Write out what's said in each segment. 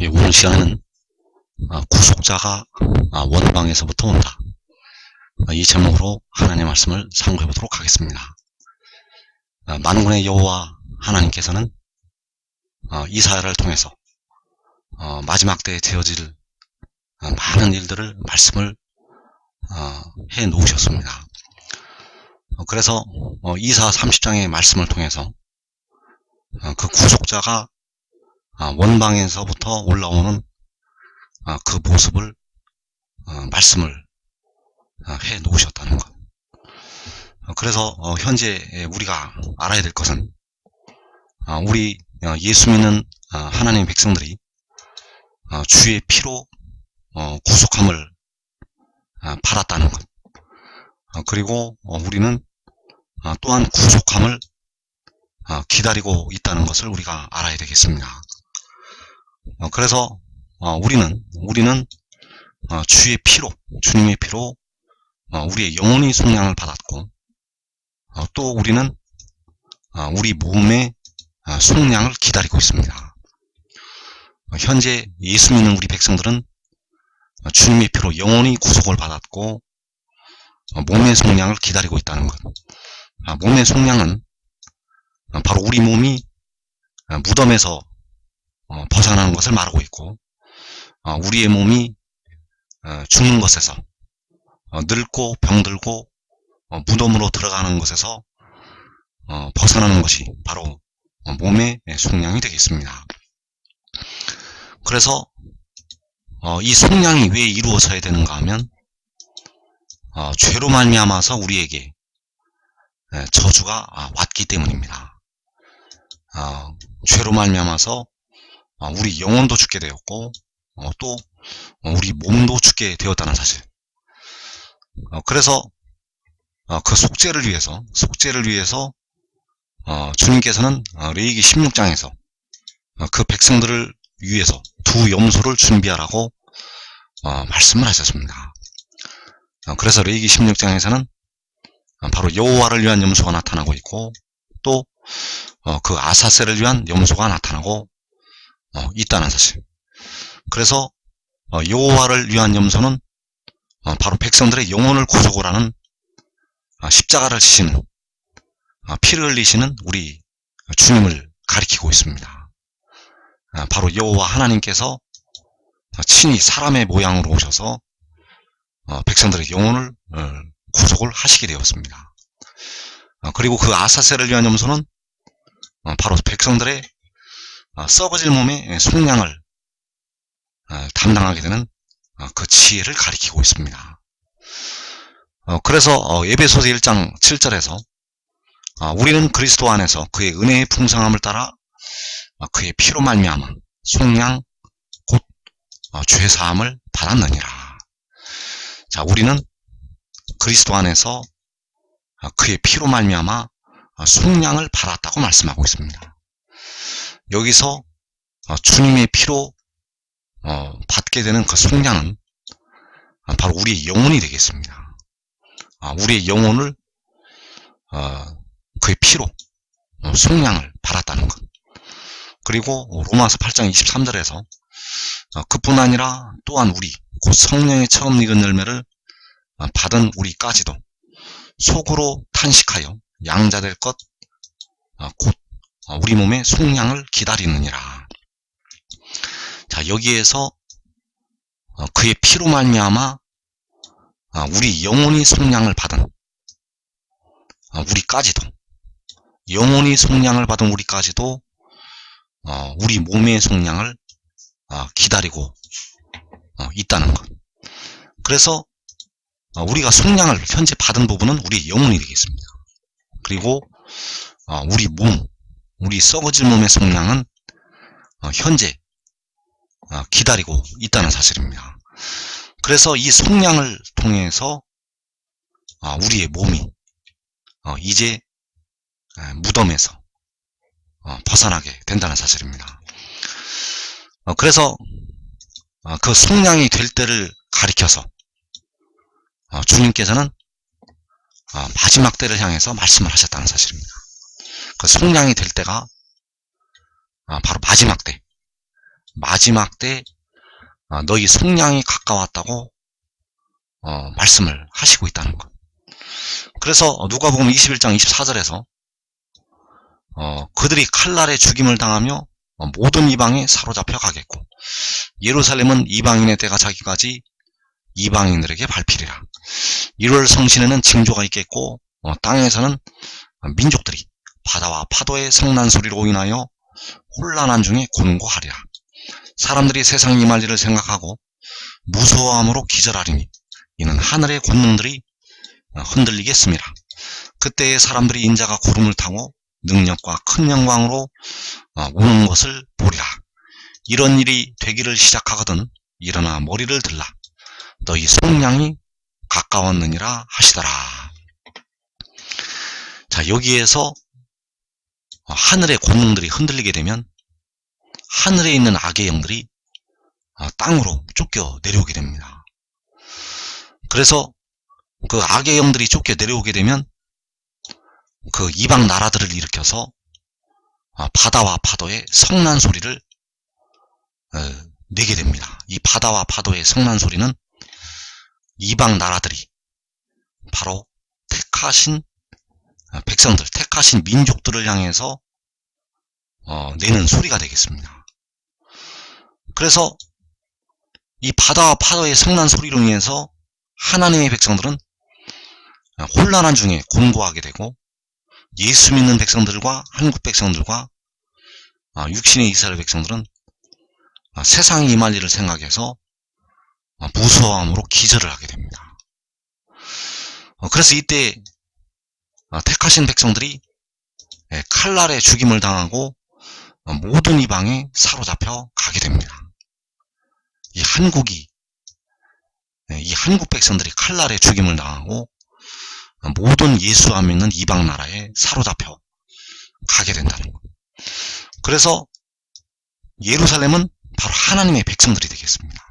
오늘 시간에는 구속자가 원방에서부터 온다, 이 제목으로 하나님의 말씀을 상고해 보도록 하겠습니다. 만군의 여호와 하나님께서는 이사야를 통해서 마지막 때에 되어질 많은 일들을 말씀을 해 놓으셨습니다. 그래서 이사 30장의 말씀을 통해서 그 구속자가 원방에서부터 올라오는 그 모습을 말씀을 해 놓으셨다는 것. 그래서 현재 우리가 알아야 될 것은 우리 예수 믿는 하나님의 백성들이 주의 피로 구속함을 받았다는 것. 그리고 우리는 또한 구속함을 기다리고 있다는 것을 우리가 알아야 되겠습니다. 그래서 우리는 주의 피로, 주님의 피로 우리의 영혼의 속량을 받았고, 또 우리는 우리 몸의 속량을 기다리고 있습니다. 현재 예수 믿는 우리 백성들은 주님의 피로 영혼의 구속을 받았고 몸의 속량을 기다리고 있다는 것. 몸의 속량은 바로 우리 몸이 무덤에서 벗어나는 것을 말하고 있고, 우리의 몸이 죽는 것에서, 늙고 병들고 무덤으로 들어가는 것에서 벗어나는 것이 바로 몸의 속량이 되겠습니다. 그래서 이 속량이 왜 이루어져야 되는가 하면 죄로 말미암아서 우리에게 저주가 왔기 때문입니다. 죄로 말미암아서 우리 영혼도 죽게 되었고 또 우리 몸도 죽게 되었다는 사실. 그래서 그 속죄를 위해서 주님께서는 레위기 16장에서 그 백성들을 위해서 두 염소를 준비하라고 말씀을 하셨습니다. 그래서 레위기 16장에서는 바로 여호와를 위한 염소가 나타나고 있고, 또 그 아사셀을 위한 염소가 나타나고 있다는 사실. 그래서 여호와를 위한 염소는 바로 백성들의 영혼을 구속을 하는 십자가를 지시는, 피를 흘리시는 우리 주님을 가리키고 있습니다. 바로 여호와 하나님께서 친히 사람의 모양으로 오셔서 백성들의 영혼을 구속을 하시게 되었습니다. 그리고 그 아사셀을 위한 염소는 바로 백성들의 썩어질 몸의 속량을 담당하게 되는 그 지혜를 가리키고 있습니다. 그래서 에베소서 1장 7절에서 우리는 그리스도 안에서 그의 은혜의 풍성함을 따라 그의 피로 말미암아 속량 곧 죄사함을 받았느니라. 자, 우리는 그리스도 안에서 그의 피로 말미암아 속량을 받았다고 말씀하고 있습니다. 여기서 주님의 피로 받게 되는 그 속량은 바로 우리의 영혼이 되겠습니다. 우리의 영혼을 그의 피로 속량을 받았다는 것. 그리고 로마서 8장 23절에서 그뿐 아니라 또한 우리 곧 성령의 처음 익은 열매를 받은 우리까지도 속으로 탄식하여 양자될 것 곧 우리 몸의 속량을 기다리느니라. 자, 여기에서 그의 피로 말미암아 우리 영혼이 속량을 받은 우리까지도, 영혼이 속량을 받은 우리까지도 우리 몸의 속량을 기다리고 있다는 것. 그래서 우리가 속량을 현재 받은 부분은 우리 영혼이 되겠습니다. 그리고 우리 몸, 우리 썩어질 몸의 속량은 현재 기다리고 있다는 사실입니다. 그래서 이 속량을 통해서 우리의 몸이 이제 무덤에서 벗어나게 된다는 사실입니다. 그래서 그 속량이 될 때를 가리켜서 주님께서는 마지막 때를 향해서 말씀을 하셨다는 사실입니다. 그 속량이 될 때가 바로 마지막 때, 마지막 때 너희 속량이 가까웠다고 말씀을 하시고 있다는 것. 그래서 누가복음 21장 24절에서 그들이 칼날에 죽임을 당하며 모든 이방에 사로잡혀 가겠고 예루살렘은 이방인의 때가 차기까지 이방인들에게 밟히리라. 1월 성신에는 징조가 있겠고 땅에서는 민족들이 바다와 파도의 성난 소리로 인하여 혼란한 중에 곤고하리라. 사람들이 세상 임할 일을 생각하고 무서워함으로 기절하리니 이는 하늘의 권능들이 흔들리겠습니다. 그때에 사람들이 인자가 구름을 타고 능력과 큰 영광으로 오는 것을 보리라. 이런 일이 되기를 시작하거든 일어나 머리를 들라. 너희 속량이 가까웠느니라 하시더라. 자, 여기에서 하늘의 권능들이 흔들리게 되면 하늘에 있는 악의 영들이 땅으로 쫓겨 내려오게 됩니다. 그래서 그 악의 영들이 쫓겨 내려오게 되면 그 이방 나라들을 일으켜서 바다와 파도의 성난 소리를 내게 됩니다. 이 바다와 파도의 성난 소리는 이방 나라들이 바로 택하신 백성들, 택하신 민족들을 향해서 내는 소리가 되겠습니다. 그래서 이 바다와 파도의 성난 소리로 인해서 하나님의 백성들은 혼란한 중에 곤고하게 되고 예수 믿는 백성들과 한국 백성들과 육신의 이스라엘 백성들은 세상이 임할 일을 생각해서 무서워함으로 기절을 하게 됩니다. 그래서 이때 택하신 백성들이 칼날에 죽임을 당하고 모든 이방에 사로잡혀 가게 됩니다. 이 한국 백성들이 칼날에 죽임을 당하고 모든 예수 안 믿는 이방 나라에 사로잡혀 가게 된다는 것. 그래서 예루살렘은 바로 하나님의 백성들이 되겠습니다.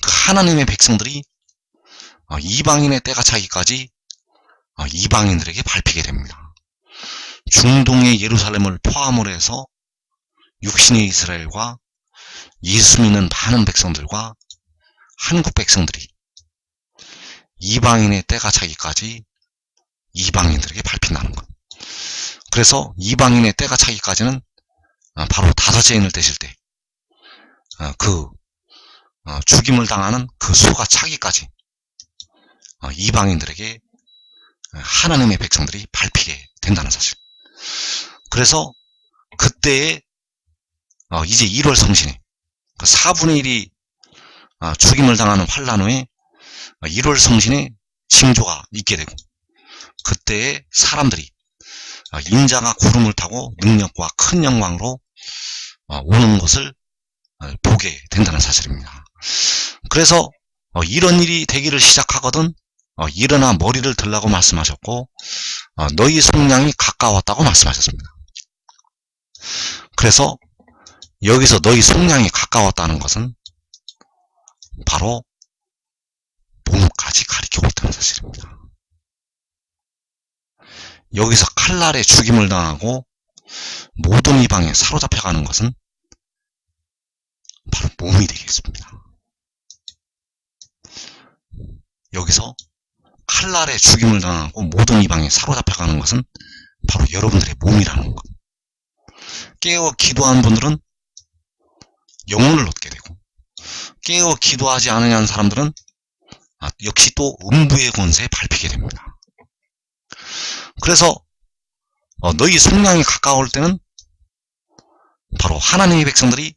그 하나님의 백성들이 이방인의 때가 차기까지 이방인들에게 밟히게 됩니다. 중동의 예루살렘을 포함을 해서 육신의 이스라엘과 예수 믿는 많은 백성들과 한국 백성들이 이방인의 때가 차기까지 이방인들에게 밟힌다는 것. 그래서 이방인의 때가 차기까지는 바로 다섯째 인을 떼실 때 죽임을 당하는 그 수가 차기까지 이방인들에게 하나님의 백성들이 밟히게 된다는 사실. 그래서 그때에 이제 1월 성신에 그 4분의 1이 죽임을 당하는 환란 후에 1월 성신에 징조가 있게 되고 그때에 사람들이 인자가 구름을 타고 능력과 큰 영광으로 오는 것을 보게 된다는 사실입니다. 그래서 이런 일이 되기를 시작하거든 일어나 머리를 들라고 말씀하셨고 너희 속량이 가까웠다고 말씀하셨습니다. 그래서 여기서 너희 속량이 가까웠다는 것은 바로 몸까지 가리키고 있다는 사실입니다. 여기서 칼날에 죽임을 당하고 모든 이방에 사로잡혀가는 것은 바로 몸이 되겠습니다. 여기서 칼날에 죽임을 당하고 모든 이방에 사로잡혀가는 것은 바로 여러분들의 몸이라는 것. 깨어 기도하는 분들은 영혼을 얻게 되고 깨어 기도하지 않으려는 사람들은 역시 또 음부의 권세에 밟히게 됩니다. 그래서 너희 속량이 가까울 때는 바로 하나님의 백성들이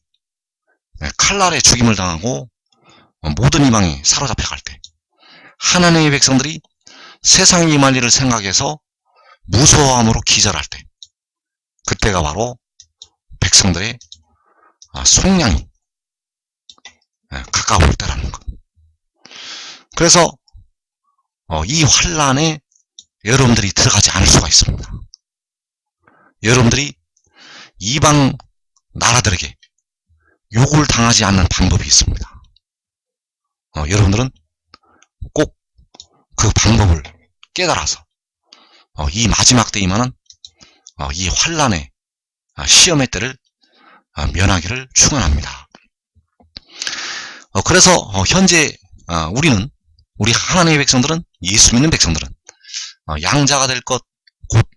칼날에 죽임을 당하고 모든 이방에 사로잡혀갈 때 하나님의 백성들이 세상에 임할 일을 생각해서 무서워함으로 기절할 때 그때가 바로 백성들의 속량이 가까울 때라는 것. 그래서 이 환란에 여러분들이 들어가지 않을 수가 있습니다. 여러분들이 이방 나라들에게 욕을 당하지 않는 방법이 있습니다. 여러분들은 꼭 그 방법을 깨달아서 이 마지막 때 임하는 이 환란의 시험의 때를 면하기를 축원합니다. 그래서 현재 우리 하나님의 백성들은, 예수 믿는 백성들은 양자가 될 것 곧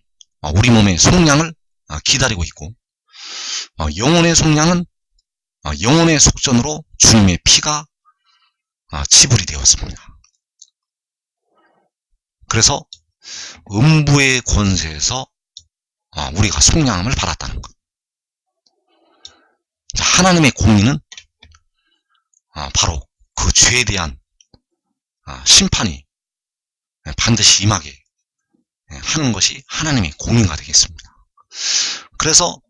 우리 몸의 속량을 기다리고 있고, 영혼의 속량은 영혼의 속전으로 주님의 피가 지불이 되었습니다. 그래서 음부의 권세에서 우리가 속량함을 받았다는 것. 하나님의 공의는 바로 그 죄에 대한 심판이 반드시 임하게 하는 것이 하나님의 공의가 되겠습니다. 그래서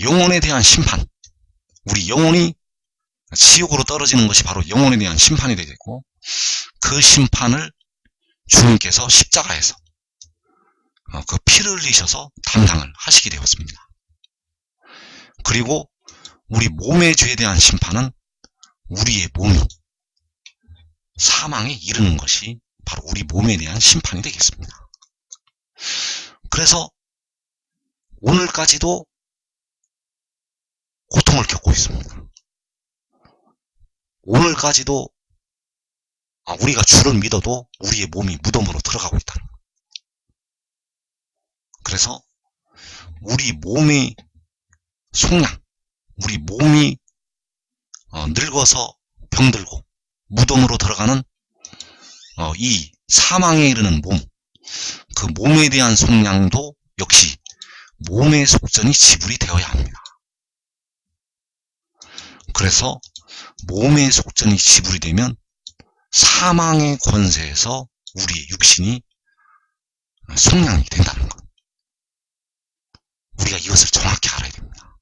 영혼에 대한 심판, 우리 영혼이 지옥으로 떨어지는 것이 바로 영혼에 대한 심판이 되겠고, 그 심판을 주님께서 십자가에서 그 피를 흘리셔서 담당을 하시게 되었습니다. 그리고 우리 몸의 죄에 대한 심판은 우리의 몸이 사망에 이르는 것이 바로 우리 몸에 대한 심판이 되겠습니다. 그래서 오늘까지도 고통을 겪고 있습니다. 오늘까지도 우리가 주를 믿어도 우리의 몸이 무덤으로 들어가고 있다는 것. 그래서 우리 몸의 속량, 우리 몸이 늙어서 병들고 무덤으로 들어가는 이 사망에 이르는 몸, 그 몸에 대한 속량도 역시 몸의 속전이 지불이 되어야 합니다. 그래서 몸의 속전이 지불이 되면 사망의 권세에서 우리의 육신이 속량이 된다는 것. 우리가 이것을 정확히 알아야 됩니다.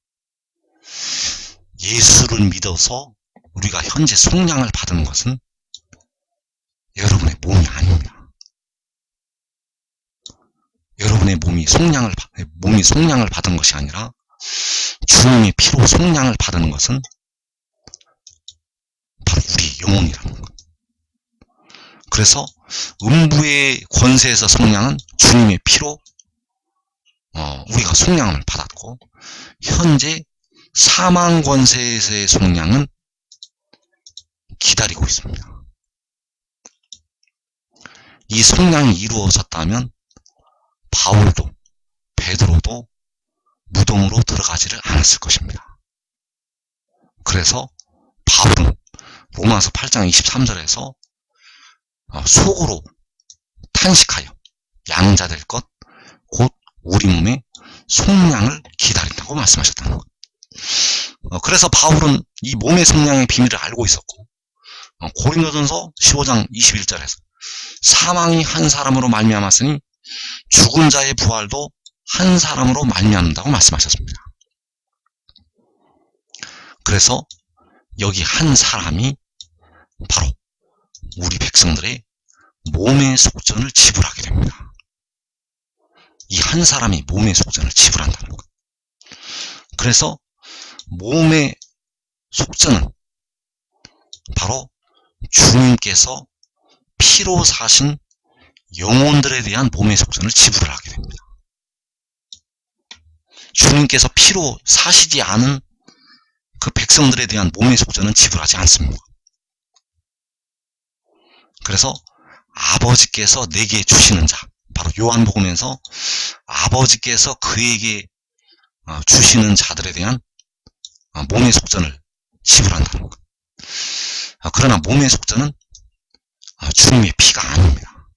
예수를 믿어서 우리가 현재 속량을 받은 것은 여러분의 몸이 아닙니다. 여러분의 몸이 속량을 받은 것이 아니라 주님의 피로 속량을 받은 것은 바로 우리 영혼이라는 것. 그래서 음부의 권세에서 속량은 주님의 피로 우리가 속량을 받았고, 현재 사망 권세에서의 속량은 기다리고 있습니다. 이 속량이 이루어졌다면 바울도 베드로도 무덤으로 들어가지를 않았을 것입니다. 그래서 바울은 로마서 8장 23절에서 속으로 탄식하여 양자될 것 곧 우리 몸의 속량을 기다린다고 말씀하셨다는 것. 그래서 바울은 이 몸의 속량의 비밀을 알고 있었고, 고린도전서 15장 21절에서 사망이 한 사람으로 말미암았으니 죽은 자의 부활도 한 사람으로 말미암는다고 말씀하셨습니다. 그래서 여기 한 사람이 바로 우리 백성들의 몸의 속전을 지불하게 됩니다. 이 한 사람이 몸의 속전을 지불한다는 것. 그래서 몸의 속전은 바로 주님께서 피로 사신 영혼들에 대한 몸의 속전을 지불을 하게 됩니다. 주님께서 피로 사시지 않은 그 백성들에 대한 몸의 속전은 지불하지 않습니다. 그래서 아버지께서 내게 주시는 자, 바로 요한복음에서 아버지께서 그에게 주시는 자들에 대한 몸의 속전을 지불한다는 것. 그러나 몸의 속전은 주님의 피가 아닙니다.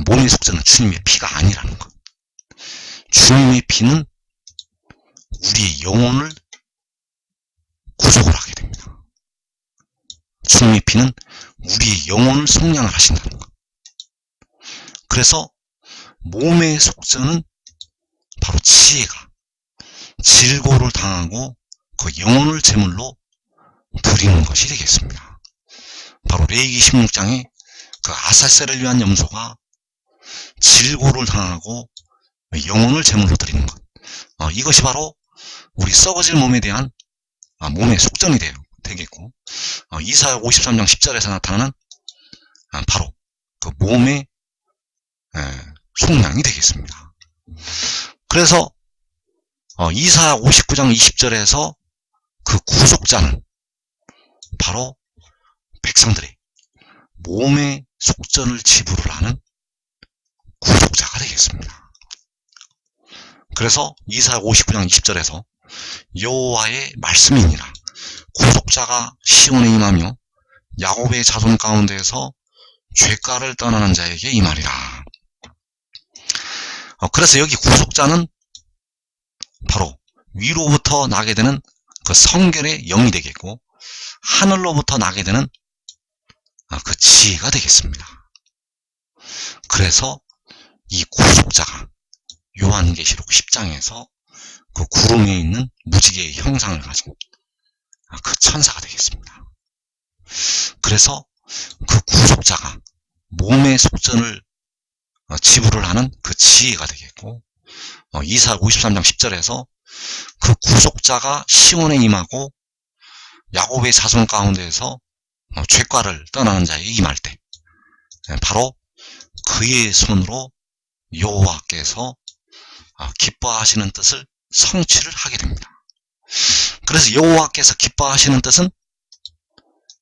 몸의 속전은 주님의 피가 아니라는 것. 주님의 피는 우리의 영혼을 구속을 하게 됩니다. 주님의 피는 우리의 영혼을 속량을 하신다는 것. 그래서 몸의 속전은 바로 지혜가 질고를 당하고 그 영혼을 제물로 드리는 것이 되겠습니다. 바로 레위기 16장에 그 아사셀을 위한 염소가 질고를 당하고 영혼을 제물로 드리는 것. 이것이 바로 우리 썩어질 몸에 대한 몸의 속전이 되겠고, 이사야 53장 10절에서 나타나는 바로 그 몸의 속량이 되겠습니다. 그래서 이사야 59장 20절에서 그 구속자는 바로 백성들의 몸의 속전을 지불을 하는 구속자가 되겠습니다. 그래서 이사야 59장 20절에서 여호와의 말씀이니라. 구속자가 시온에 임하며 야곱의 자손 가운데에서 죄가를 떠나는 자에게 임하리라. 그래서 여기 구속자는 바로 위로부터 나게 되는 그 성결의 영이 되겠고, 하늘로부터 나게 되는 그 지혜가 되겠습니다. 그래서 이 구속자가 요한계시록 10장에서 그 구름 위에 있는 무지개의 형상을 가진 그 천사가 되겠습니다. 그래서 그 구속자가 몸의 속전을 지불을 하는 그 지혜가 되겠고, 이사야 53장 10절에서 그 구속자가 시온에 임하고 야곱의 자손 가운데에서 죄과를 떠나는 자에게 임할 때 바로 그의 손으로 여호와께서 기뻐하시는 뜻을 성취를 하게 됩니다. 그래서 여호와께서 기뻐하시는 뜻은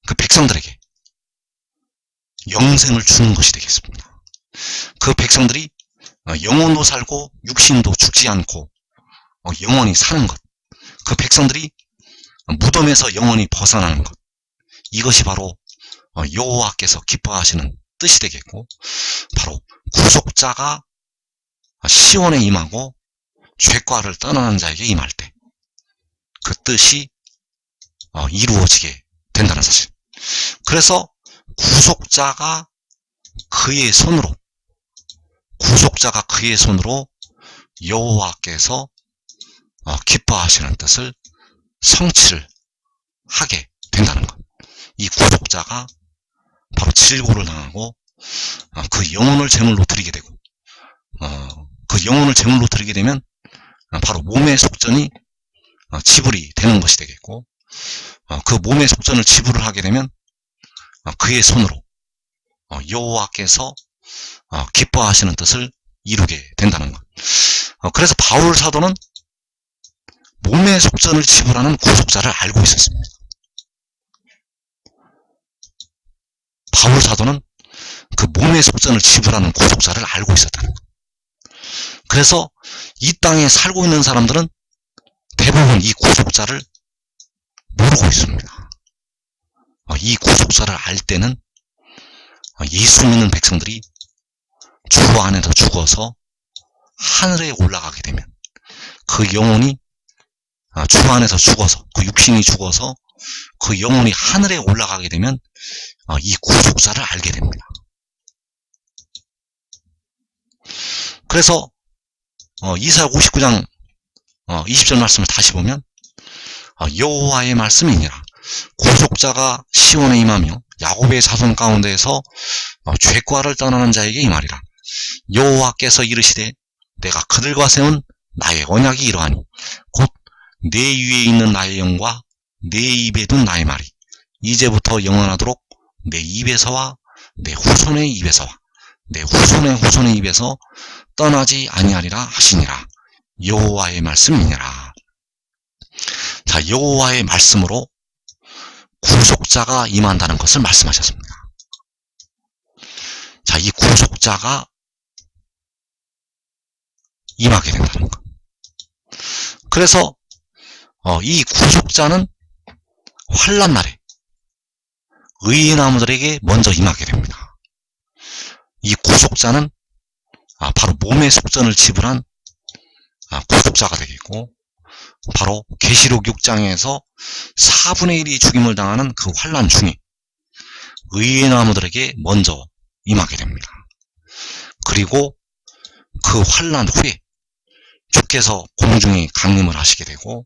그 백성들에게 영생을 주는 것이 되겠습니다. 그 백성들이 영혼도 살고 육신도 죽지 않고 영원히 사는 것, 그 백성들이 무덤에서 영원히 벗어나는 것, 이것이 바로 여호와께서 기뻐하시는 뜻이 되겠고, 바로 구속자가 시온에 임하고 죄과를 떠나는 자에게 임할 때 그 뜻이 이루어지게 된다는 사실. 그래서 구속자가 그의 손으로 여호와께서 기뻐하시는 뜻을 성취를 하게 된다는 것. 이 구속자가 바로 질고를 당하고 그 영혼을 제물로 드리게 되고, 그 영혼을 제물로 드리게 되면 바로 몸의 속전이 지불이 되는 것이 되겠고, 그 몸의 속전을 지불을 하게 되면 그의 손으로 여호와께서 기뻐하시는 뜻을 이루게 된다는 것. 그래서 바울 사도는 몸의 속전을 지불하는 구속자를 알고 있었습니다. 바울 사도는 그 몸의 속전을 지불하는 구속자를 알고 있었다는 것. 그래서 이 땅에 살고 있는 사람들은 대부분 이 구속자를 모르고 있습니다. 이 구속자를 알 때는 예수 믿는 백성들이 주 안에서 죽어서 하늘에 올라가게 되면, 그 영혼이 주 안에서 죽어서, 그 육신이 죽어서 그 영혼이 하늘에 올라가게 되면 이 구속자를 알게 됩니다. 그래서 이사야 59장 20절 말씀을 다시 보면 여호와의 말씀이니라. 구속자가 시온에 임하며 야곱의 자손 가운데에서 죄과를 떠나는 자에게 임하리라. 여호와께서 이르시되 내가 그들과 세운 나의 언약이 이러하니 곧 내 위에 있는 나의 영과 내 입에 둔 나의 말이 이제부터 영원하도록 내 입에서와 내 후손의 입에서와 내 후손의 후손의 입에서 떠나지 아니하리라 하시니라. 여호와의 말씀이니라. 자, 여호와의 말씀으로 구속자가 임한다는 것을 말씀하셨습니다. 자, 이 구속자가 임하게 된다는 것. 그래서 이 구속자는 환난 날에 의의 나무들에게 먼저 임하게 됩니다. 이 구속자는 바로 몸의 속전을 지불한 구속자가 되겠고, 바로 계시록 6장에서 4분의 1이 죽임을 당하는 그 환난 중에 의의 나무들에게 먼저 임하게 됩니다. 그리고 그 환난 후에 주께서 공중에 강림을 하시게 되고,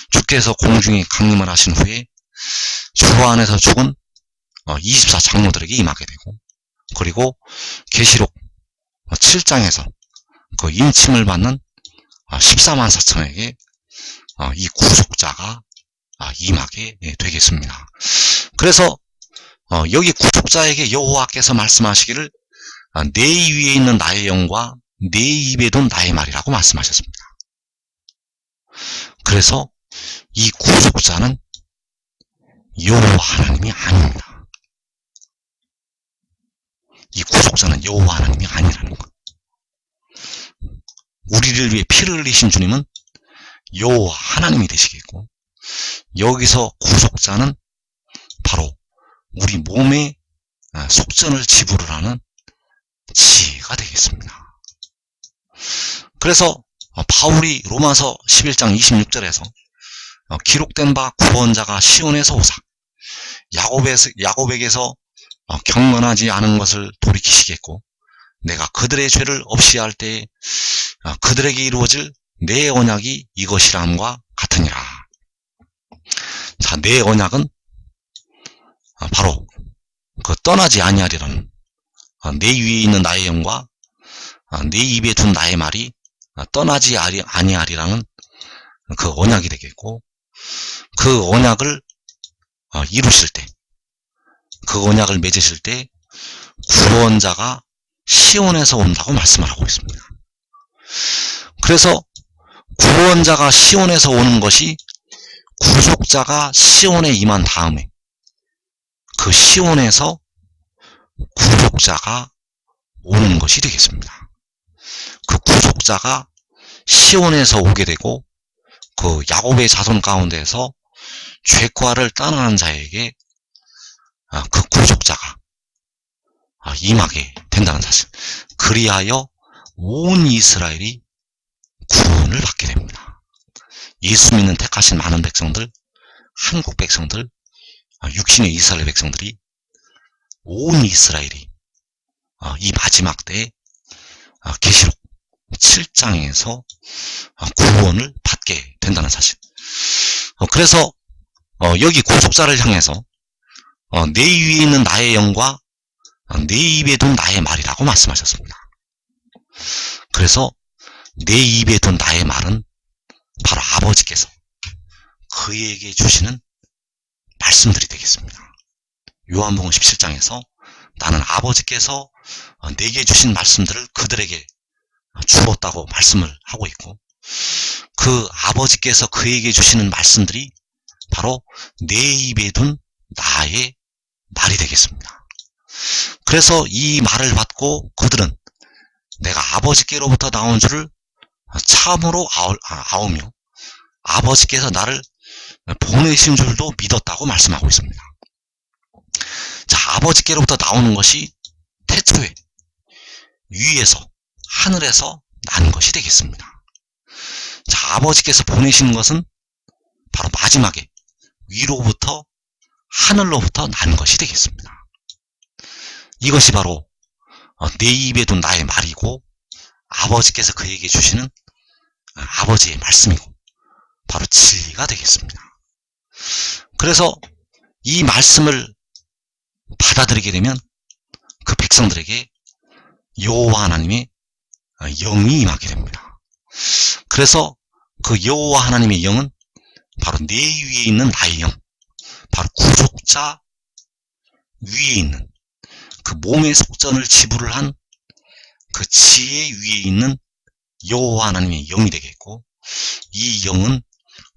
주께서 공중에 강림을 하신 후에 주 안에서 죽은 24장로들에게 임하게 되고, 그리고 계시록 7장에서 그 인침을 받는 14만 4천에게 이 구속자가 임하게 되겠습니다. 그래서 여기 구속자에게 여호와께서 말씀하시기를 내 위에 있는 나의 영과 내 입에 둔 나의 말이라고 말씀하셨습니다. 그래서 이 구속자는 여호와 하나님이 아닙니다. 이 구속자는 여호와 하나님이 아니라는 것. 우리를 위해 피를 흘리신 주님은 여호와 하나님이 되시겠고, 여기서 구속자는 바로 우리 몸의 속전을 지불을 하는 지혜가 되겠습니다. 그래서 바울이 로마서 11장 26절에서 기록된 바 구원자가 시온에서 오사 야곱에게서 경건하지 않은 것을 돌이키시겠고, 내가 그들의 죄를 없이 할 때에 그들에게 이루어질 내 언약이 이것이라함과 같으니라. 자, 내 언약은 바로 그 떠나지 아니하리라는, 내 위에 있는 나의 영과 내 입에 둔 나의 말이 떠나지 아니하리라는 그 언약이 되겠고, 그 언약을 이루실 때, 그 언약을 맺으실 때 구원자가 시온에서 온다고 말씀을 하고 있습니다. 그래서 구원자가 시온에서 오는 것이 구속자가 시온에 임한 다음에 그 시온에서 구속자가 오는 것이 되겠습니다. 그 구속자가 시온에서 오게 되고, 그 야곱의 자손 가운데에서 죄과를 떠나는 자에게 그 구속자가 임하게 된다는 사실. 그리하여 온 이스라엘이 구원을 받게 됩니다. 예수 믿는 택하신 많은 백성들, 한국 백성들, 육신의 이스라엘 백성들이, 온 이스라엘이 이 마지막 때에 계시록 7장에서 구원을 받게 된다는 사실. 그래서 여기 구속자를 향해서 내 위에 있는 나의 영과 내 입에 둔 나의 말이라고 말씀하셨습니다. 그래서 내 입에 둔 나의 말은 바로 아버지께서 그에게 주시는 말씀들이 되겠습니다. 요한복음 17장에서 나는 아버지께서 내게 주신 말씀들을 그들에게 주었다고 말씀을 하고 있고, 그 아버지께서 그에게 주시는 말씀들이 바로 내 입에 둔 나의 말이 되겠습니다. 그래서 이 말을 받고 그들은 내가 아버지께로부터 나온 줄을 참으로 아오며 아버지께서 나를 보내신 줄도 믿었다고 말씀하고 있습니다. 자, 아버지께로부터 나오는 것이 태초에 위에서, 하늘에서 난 것이 되겠습니다. 자, 아버지께서 보내신 것은 바로 마지막에 위로부터, 하늘로부터 난 것이 되겠습니다. 이것이 바로 내 입에 둔 나의 말이고, 아버지께서 그에게 주시는 아버지의 말씀이고, 바로 진리가 되겠습니다. 그래서 이 말씀을 받아들이게 되면 그 백성들에게 여호와 하나님의 영이 임하게 됩니다. 그래서 그 여호와 하나님의 영은 바로 내 위에 있는 나의 영, 바로 구속자 위에 있는 그 몸의 속전을 지불을 한 그 지혜 위에 있는 여호와 하나님의 영이 되겠고, 이 영은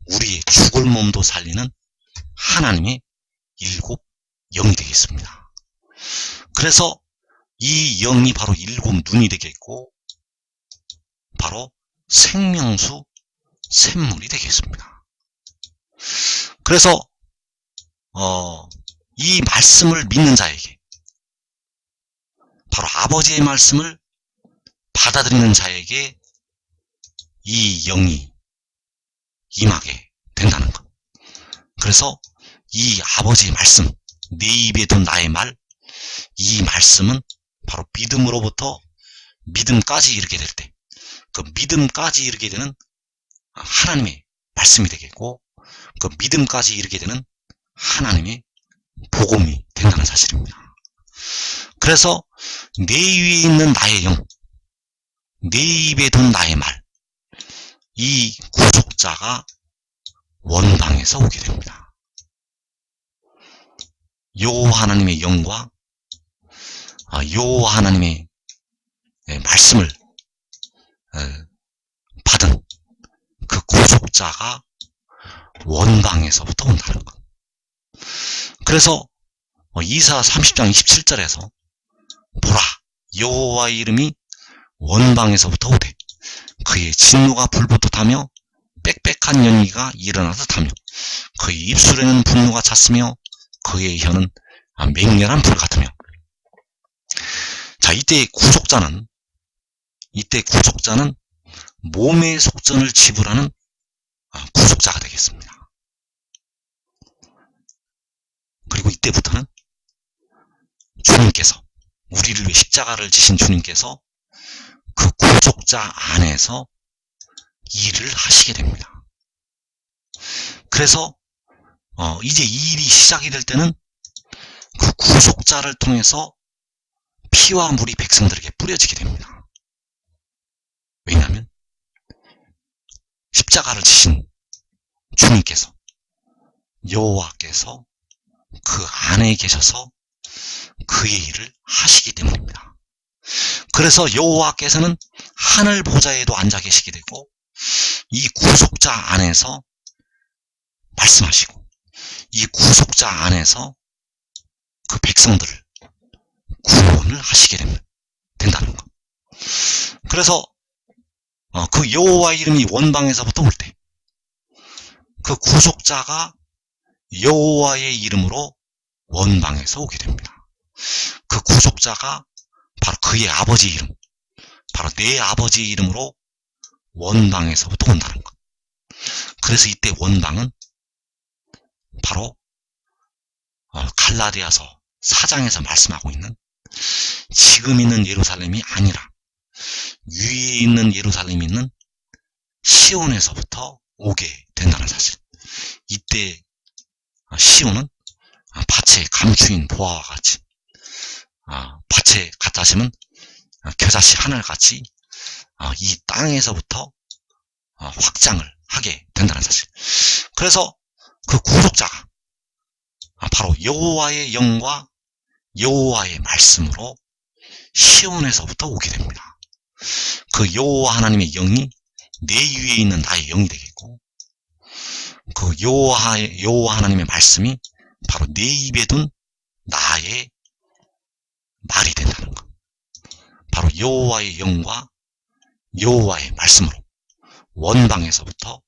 우리의 죽을 몸도 살리는 하나님의 일곱 영이 되겠습니다. 그래서 이 영이 바로 일곱 눈이 되겠고, 바로 생명수 샘물이 되겠습니다. 그래서 이 말씀을 믿는 자에게, 바로 아버지의 말씀을 받아들이는 자에게 이 영이 임하게 된다는 것. 그래서 이 아버지의 말씀, 내 입에 둔 나의 말, 이 말씀은 바로 믿음으로부터 믿음까지 이르게 될 때, 그 믿음까지 이르게 되는 하나님의 말씀이 되겠고, 그 믿음까지 이르게 되는 하나님의 복음이 된다는 사실입니다. 그래서 내 위에 있는 나의 영, 내 입에 둔 나의 말, 이 구속자가 원방에서 오게 됩니다. 여호와 하나님의 영과 여호와 하나님의 말씀을 받은 그 구속자 구속자가 원방에서부터 온다는 것. 그래서 이사 30장 27절에서 보라, 여호와의 이름이 원방에서부터 오되 그의 진노가 불붙듯하며 빽빽한 연기가 일어나듯하며 그의 입술에는 분노가 찼으며 그의 혀는 맹렬한 불 같으며. 자, 이때 구속자는 몸의 속전을 지불하는 구속자가 되겠습니다. 그리고 이때부터는 주님께서, 우리를 위해 십자가를 지신 주님께서 그 구속자 안에서 일을 하시게 됩니다. 그래서 이제 이 일이 시작이 될 때는 그 구속자를 통해서 피와 물이 백성들에게 뿌려지게 됩니다. 왜냐하면 십자가를 지신 주님께서, 여호와께서 그 안에 계셔서 그의 일을 하시기 때문입니다. 그래서 여호와께서는 하늘 보좌에도 앉아 계시게 되고 이 구속자 안에서 말씀하시고 이 구속자 안에서 그 백성들을 구원을 하시게 된다는 것. 그래서 그 여호와의 이름이 원방에서부터 올 때 그 구속자가 여호와의 이름으로 원방에서 오게 됩니다. 그 구속자가 바로 그의 아버지 이름, 바로 내 아버지의 이름으로 원방에서부터 온다는 것. 그래서 이때 원방은 바로 갈라디아서 4장에서 말씀하고 있는 지금 있는 예루살렘이 아니라 위에 있는 예루살렘이 있는 시온에서부터 오게 된다는 사실. 이때 시온은 밭에 감추인 보화와 같이, 밭에 갖다 심은 겨자씨 하늘같이 이 땅에서부터 확장을 하게 된다는 사실. 그래서 그 구속자가 바로 여호와의 영과 여호와의 말씀으로 시온에서부터 오게 됩니다. 그 여호와 하나님의 영이 내 위에 있는 나의 영이 되겠고, 그 여호와 하나님의 말씀이 바로 내 입에 둔 나의 말이 된다는 것. 바로 여호와의 영과 여호와의 말씀으로 원방에서부터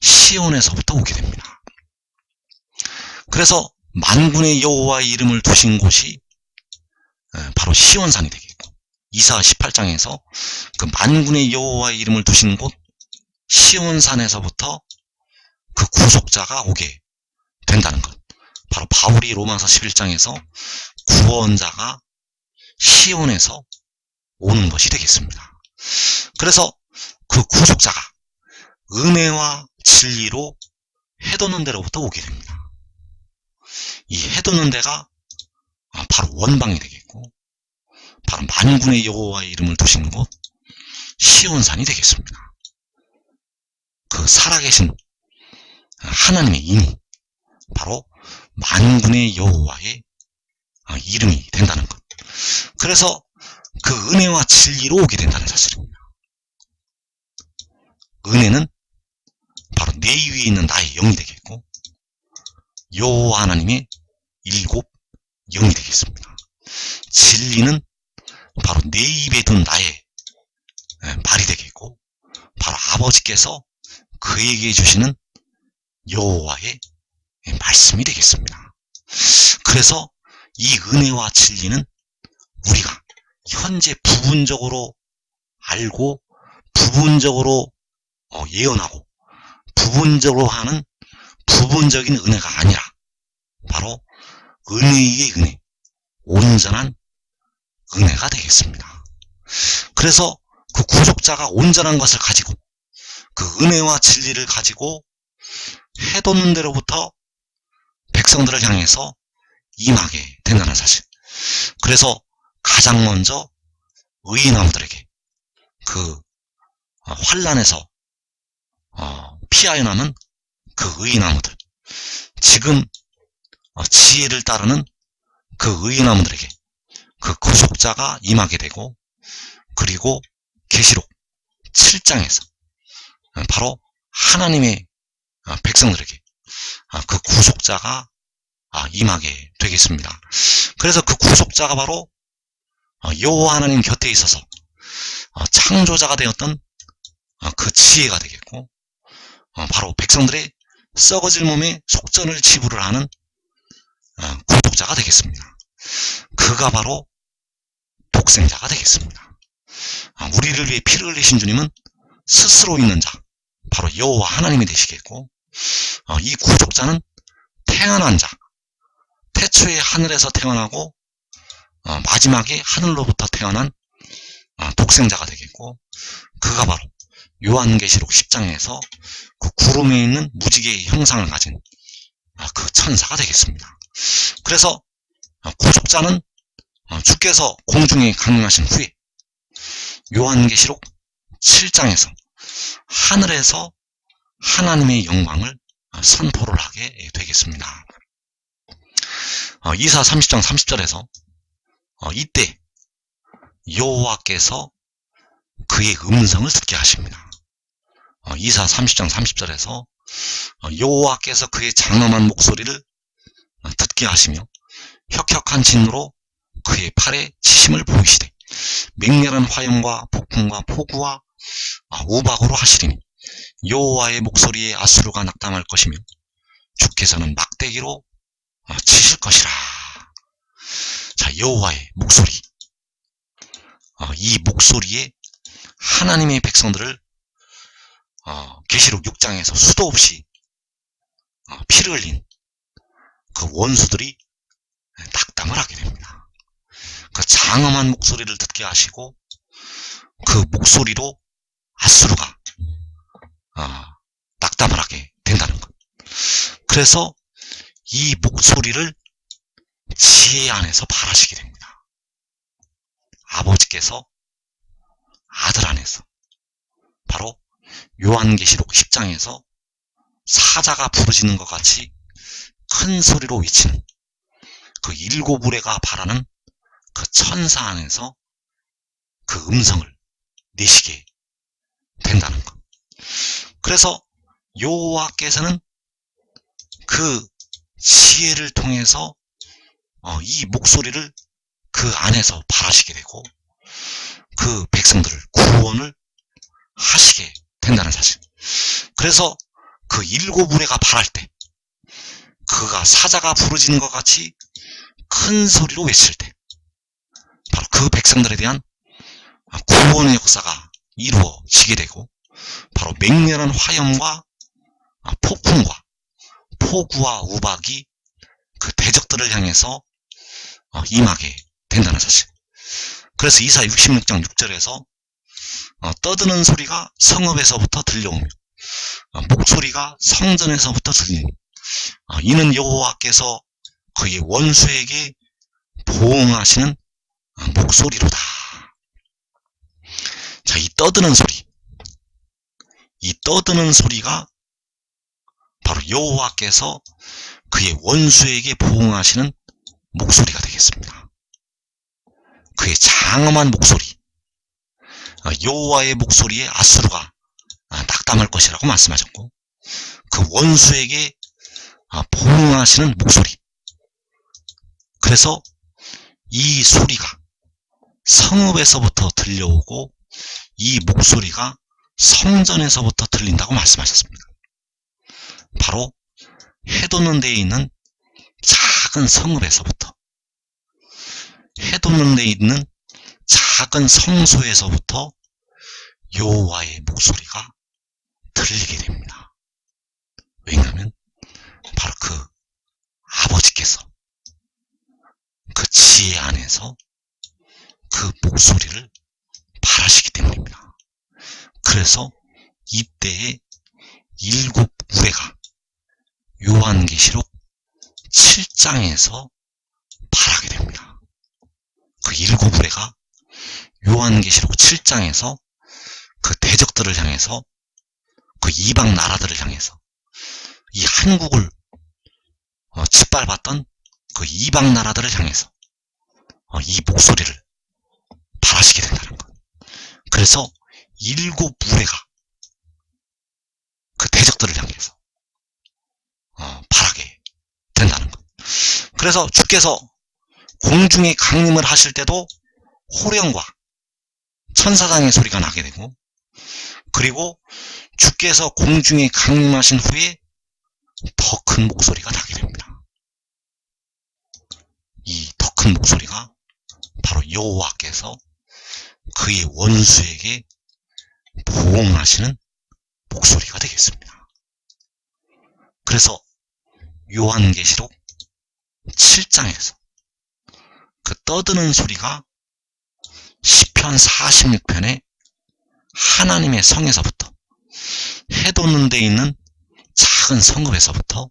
시온에서부터 오게 됩니다. 그래서 만군의 여호와의 이름을 두신 곳이 바로 시온산이 되겠고, 이사 18장에서 그 만군의 여호와의 이름을 두신 곳 시온산에서부터 그 구속자가 오게 된다는 것. 바로 바울이 로마서 11장에서 구원자가 시온에서 오는 것이 되겠습니다. 그래서 그 구속자가 은혜와 진리로 해돋는 데로부터 오게 됩니다. 이 해돋는 데가 바로 원방이 되겠고, 바로 만군의 여호와의 이름을 두신 곳 시온산이 되겠습니다. 그 살아계신 하나님의 이름이 바로 만군의 여호와의 이름이 된다는 것. 그래서 그 은혜와 진리로 오게 된다는 사실입니다. 은혜는 바로 내 위에 있는 나의 영이 되겠고, 여호와 하나님의 일곱 영이 되겠습니다. 진리는 바로 내 입에 둔 나의 말이 되겠고, 바로 아버지께서 그에게 주시는 여호와의 말씀이 되겠습니다. 그래서 이 은혜와 진리는 우리가 현재 부분적으로 알고 부분적으로 예언하고 부분적으로 하는 부분적인 은혜가 아니라 바로 은혜의 은혜, 온전한 은혜가 되겠습니다. 그래서 그 구속자가 온전한 것을 가지고 그 은혜와 진리를 가지고 해돋는 데로부터 백성들을 향해서 임하게 된다는 사실. 그래서 가장 먼저 의인왕들에게 그 환난에서 피하여 남은 그 의인왕들, 지금 지혜를 따르는 그 의인왕들에게 그 구속자가 임하게 되고, 그리고 계시록 7장에서 바로 하나님의 백성들에게 그 구속자가 임하게 되겠습니다. 그래서 그 구속자가 바로 여호와 하나님 곁에 있어서 창조자가 되었던 그 지혜가 되겠고, 바로 백성들의 썩어질 몸에 속전을 지불을 하는 구속자가 되겠습니다. 그가 바로 독생자가 되겠습니다. 우리를 위해 피를 흘리신 주님은 스스로 있는 자, 바로 여호와 하나님이 되시겠고, 이 구속자는 태어난 자, 태초에 하늘에서 태어나고 마지막에 하늘로부터 태어난 독생자가 되겠고, 그가 바로 요한계시록 10장에서 그 구름에 있는 무지개의 형상을 가진 그 천사가 되겠습니다. 그래서 구속자는 주께서 공중에 강림하신 후에 요한계시록 7장에서 하늘에서 하나님의 영광을 선포를 하게 되겠습니다. 이사 30장 30절에서 이때 여호와께서 그의 음성을 듣게 하십니다. 이사 30장 30절에서 여호와께서 그의 장엄한 목소리를 듣게 하시며 혁혁한 진노로 그의 팔에 치심을 보이시되 맹렬한 화염과 폭풍과 폭우와 우박으로 하시리니 여호와의 목소리에 아수르가 낙담할 것이며 주께서는 막대기로 치실 것이라. 자, 여호와의 목소리, 이 목소리에 하나님의 백성들을 계시록 6장에서 수도 없이 피를 흘린 그 원수들이 낙담을 하게 됩니다. 그 장엄한 목소리를 듣게 하시고 그 목소리로 아수르가 낙담을 하게 된다는 것. 그래서 이 목소리를 지혜 안에서 발하시게 됩니다. 아버지께서 아들 안에서, 바로 요한계시록 10장에서 사자가 부르짖는 것 같이 큰 소리로 외치는 그 일곱 우레가 바라는 그 천사 안에서 그 음성을 내시게 된다는 것. 그래서 여호와께서는 그 지혜를 통해서 이 목소리를 그 안에서 발하시게 되고 그 백성들을 구원을 하시게 된다는 사실. 그래서 그 일곱 우레가 발할 때, 그가 사자가 부르짖는 것 같이 큰 소리로 외칠 때, 바로 그 백성들에 대한 구원의 역사가 이루어지게 되고, 바로 맹렬한 화염과 폭풍과 폭우와 우박이 그 대적들을 향해서 임하게 된다는 사실. 그래서 이사 66장 6절에서 떠드는 소리가 성읍에서부터 들려오며 목소리가 성전에서부터 들리니 이는 여호와께서 그의 원수에게 보응하시는 목소리로다. 자, 이 떠드는 소리, 이 떠드는 소리가 바로 여호와께서 그의 원수에게 보응하시는 목소리가 되겠습니다. 그의 장엄한 목소리, 여호와의 목소리에 아수르가 낙담할 것이라고 말씀하셨고, 그 원수에게 보응하시는 목소리. 그래서 이 소리가 성읍에서부터 들려오고 이 목소리가 성전에서부터 들린다고 말씀하셨습니다. 바로 해 돋는 데에 있는 작은 성읍에서부터, 해 돋는 데에 있는 작은 성소에서부터 여호와의 목소리가 들리게 됩니다. 왜냐하면 바로 그 아버지께서 그 지혜 안에서 그 목소리를 발하시기 때문입니다. 그래서 이때에 일곱 우레가 요한계시록 7장에서 발하게 됩니다. 그 일곱 우레가 요한계시록 7장에서 그 대적들을 향해서, 그 이방 나라들을 향해서, 이 한국을 짓밟았던 그 이방 나라들을 향해서 이 목소리를 발하시게 된다는 것. 그래서 일곱 우레가 그 대적들을 향해서 바라게 된다는 것. 그래서 주께서 공중에 강림을 하실 때도 호령과 천사장의 소리가 나게 되고, 그리고 주께서 공중에 강림하신 후에 더 큰 목소리가 나게 됩니다. 이 더 큰 목소리가 바로 여호와께서 그의 원수에게 보응하시는 목소리가 되겠습니다. 그래서 요한계시록 7장에서 그 떠드는 소리가 시편 46편의 하나님의 성에서부터, 해 돋는 데 있는 작은 성읍에서부터,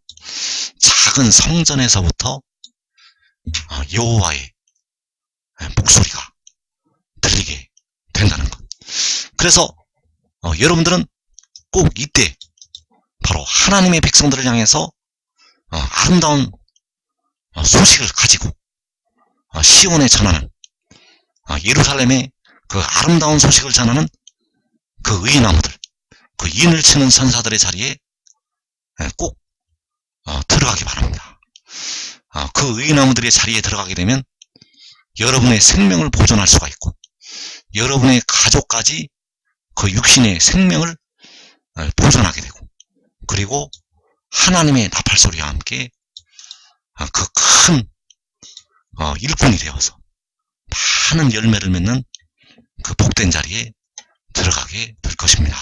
작은 성전에서부터 여호와의 목소리가 들리게 된다는 것. 그래서 여러분들은 꼭 이때 바로 하나님의 백성들을 향해서 아름다운 소식을 가지고 시온에 전하는, 예루살렘의 그 아름다운 소식을 전하는 그 의나무들, 그 인을 치는 선사들의 자리에 꼭 들어가기 바랍니다. 그 의나무들의 자리에 들어가게 되면 여러분의 생명을 보존할 수가 있고, 여러분의 가족까지 그 육신의 생명을 보존하게 되고, 그리고 하나님의 나팔소리와 함께 그 큰 일꾼이 되어서 많은 열매를 맺는 그 복된 자리에 들어가게 될 것입니다.